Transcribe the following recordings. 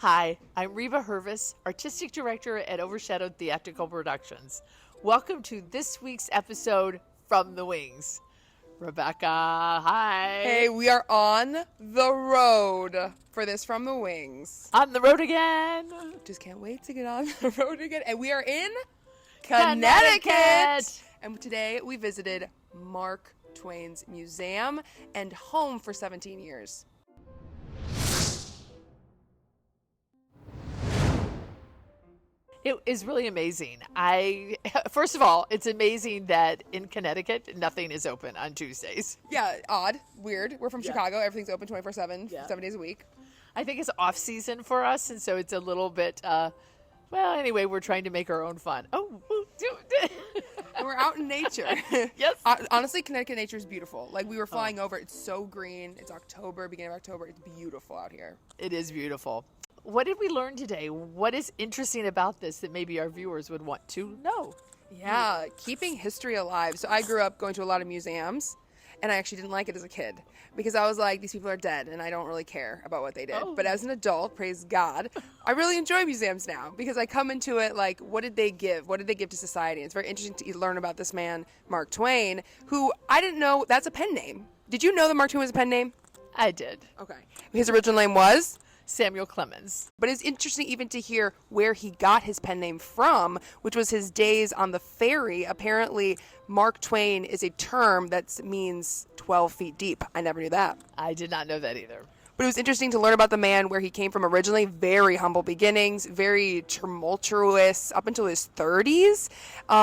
Hi, I'm Reva Hervis, Artistic Director at Overshadowed Theatrical Productions. Welcome to this week's episode From the Wings. Rebecca, hi. Hey, we are on the road for this From the Wings. On the road again. Just can't wait to get on the road again. And we are in Connecticut. And today we visited Mark Twain's museum and home for 17 years. It is really amazing. First of all, it's amazing that in Connecticut, nothing is open on Tuesdays. Yeah, odd, weird. We're from Chicago. Everything's open 24/7, Yeah. 7 days a week. I think it's off season for us, and so it's a little bit, anyway, we're trying to make our own fun. And we're out in nature. Yes. Honestly, Connecticut nature is beautiful. Like, we were flying over. It's so green. It's October, beginning of October. It's beautiful out here. It is beautiful. What did we learn today? What is interesting about this that maybe our viewers would want to know? Yeah, keeping history alive. So I grew up going to a lot of museums, and I actually didn't like it as a kid because I was like, these people are dead, and I don't really care about what they did. Oh. But as an adult, praise God, I really enjoy museums now because I come into it like, what did they give? What did they give to society? And it's very interesting to learn about this man, Mark Twain, who I didn't know that's a pen name. Did you know that Mark Twain was a pen name? I did. Okay. His original name was? Samuel Clemens. But it's interesting even to hear where he got his pen name from, which was his days on the ferry. Apparently, Mark Twain is a term that means 12 feet deep. I never knew that. I did not know that either. But it was interesting to learn about the man, where he came from originally. Very humble beginnings, very tumultuous up until his 30s,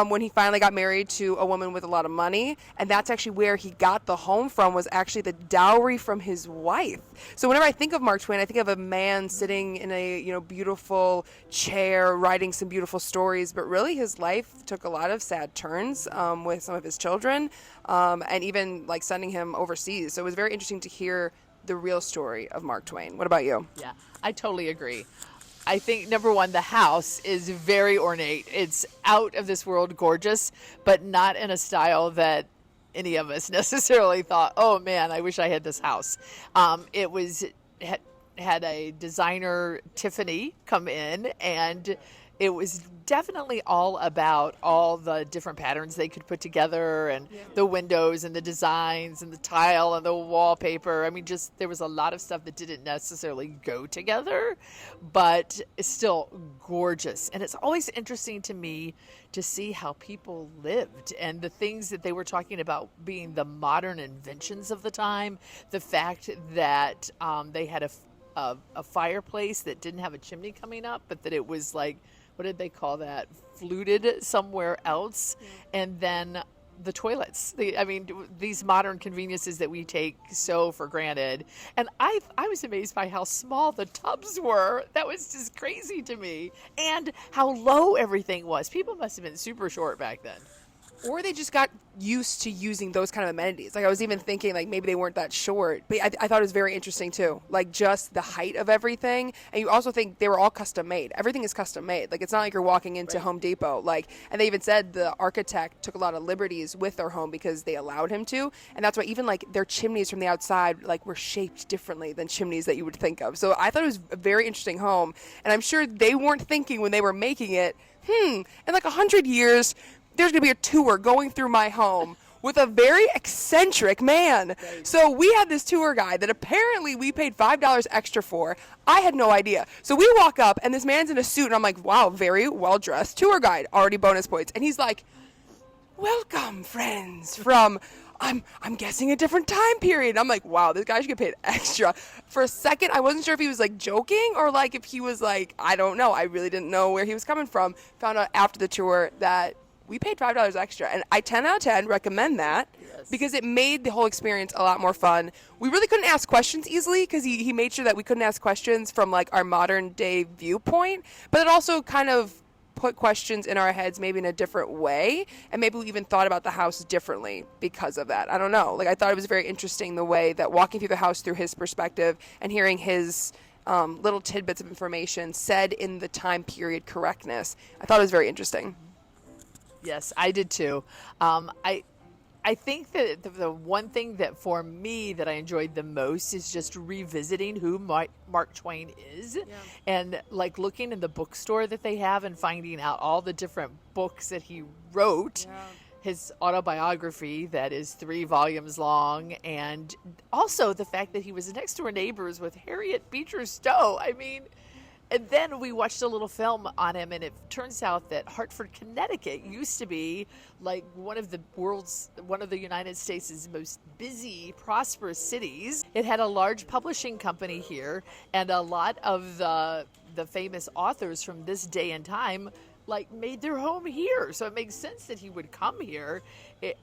when he finally got married to a woman with a lot of money. And that's actually where he got the home from, was actually the dowry from his wife. So whenever I think of Mark Twain, I think of a man sitting in a beautiful chair, writing some beautiful stories. But really, his life took a lot of sad turns with some of his children, and even like sending him overseas. So it was very interesting to hear the real story of Mark Twain. What about you? Yeah, I totally agree. I think, number one, the house is very ornate. It's out of this world gorgeous, but not in a style that any of us necessarily thought, oh man, I wish I had this house. It was had a designer, Tiffany, come in, and it was definitely all about all the different patterns they could put together, and the windows and the designs and the tile and the wallpaper. I mean, just there was a lot of stuff that didn't necessarily go together, but it's still gorgeous. And it's always interesting to me to see how people lived and the things that they were talking about being the modern inventions of the time. The fact that they had a fireplace that didn't have a chimney coming up, but that it was like, what did they call that? Fluted somewhere else. Yeah. And then the toilets. These modern conveniences that we take so for granted. And I was amazed by how small the tubs were. That was just crazy to me. And how low everything was. People must have been super short back then. Or they just got used to using those kind of amenities. Like, I was even thinking, like, maybe they weren't that short. But I thought it was very interesting, too. Like, just the height of everything. And you also think they were all custom made. Everything is custom made. Like, it's not like you're walking into Home Depot. Like, and they even said the architect took a lot of liberties with their home because they allowed him to. And that's why even, like, their chimneys from the outside, like, were shaped differently than chimneys that you would think of. So I thought it was a very interesting home. And I'm sure they weren't thinking when they were making it, in like 100 years, there's going to be a tour going through my home with a very eccentric man. Right. So we had this tour guide that apparently we paid $5 extra for. I had no idea. So we walk up, and this man's in a suit, and I'm like, wow, very well-dressed tour guide, already bonus points. And he's like, welcome, friends, from, I'm guessing a different time period. I'm like, wow, this guy should get paid extra. For a second, I wasn't sure if he was, like, joking or, like, if he was, like, I don't know. I really didn't know where he was coming from. Found out after the tour that we paid $5 extra, and I 10 out of 10 recommend that. Yes. Because it made the whole experience a lot more fun. We really couldn't ask questions easily because he made sure that we couldn't ask questions from like our modern day viewpoint, but it also kind of put questions in our heads maybe in a different way, and maybe we even thought about the house differently because of that. I don't know. Like, I thought it was very interesting the way that walking through the house through his perspective and hearing his little tidbits of information said in the time period correctness. I thought it was very interesting. Yes, I did too. I I think that the one thing that for me that I enjoyed the most is just revisiting who Mark Twain is, and like looking in the bookstore that they have and finding out all the different books that he wrote. Yeah. His autobiography that is 3 volumes long, and also the fact that he was next door neighbors with Harriet Beecher Stowe. I mean, and then we watched a little film on him, and it turns out that Hartford, Connecticut used to be like one of the United States' most busy, prosperous cities. It had a large publishing company here, and a lot of the famous authors from this day and time like made their home here. So it makes sense that he would come here.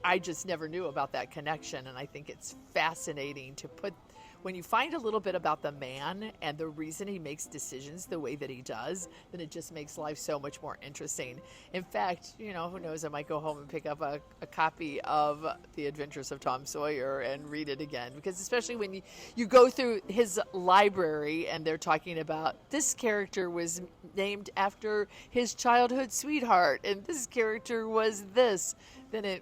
I just never knew about that connection. And I think it's fascinating to put, when you find a little bit about the man and the reason he makes decisions the way that he does, then it just makes life so much more interesting. In fact, who knows, I might go home and pick up a copy of The Adventures of Tom Sawyer and read it again. Because especially when you go through his library and they're talking about this character was named after his childhood sweetheart and this character was this, then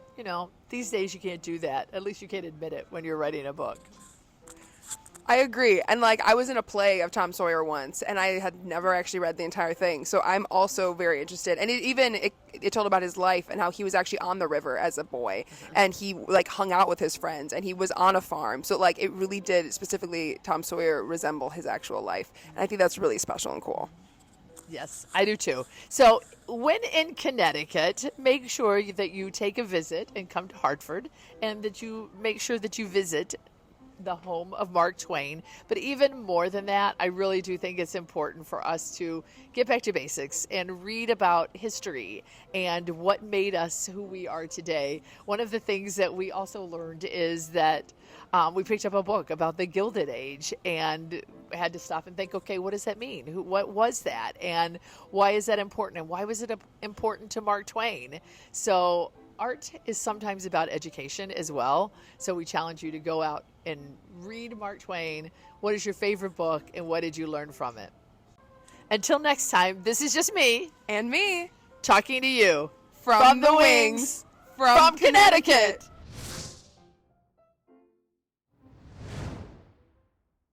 these days you can't do that. At least you can't admit it when you're writing a book. I agree. And I was in a play of Tom Sawyer once, and I had never actually read the entire thing. So I'm also very interested. And it told about his life and how he was actually on the river as a boy, and he hung out with his friends, and he was on a farm. So it really did specifically Tom Sawyer resemble his actual life. And I think that's really special and cool. Yes, I do too. So when in Connecticut, make sure that you take a visit and come to Hartford, and that you make sure that you visit the home of Mark Twain. But even more than that, I really do think it's important for us to get back to basics and read about history and what made us who we are today. One of the things that we also learned is that we picked up a book about the Gilded Age and had to stop and think, okay, what does that mean? What was that? And why is that important? And why was it important to Mark Twain? So art is sometimes about education as well. So we challenge you to go out and read Mark Twain. What is your favorite book and what did you learn from it? Until next time, this is just me. And me. Talking to you. From the wings. From Connecticut.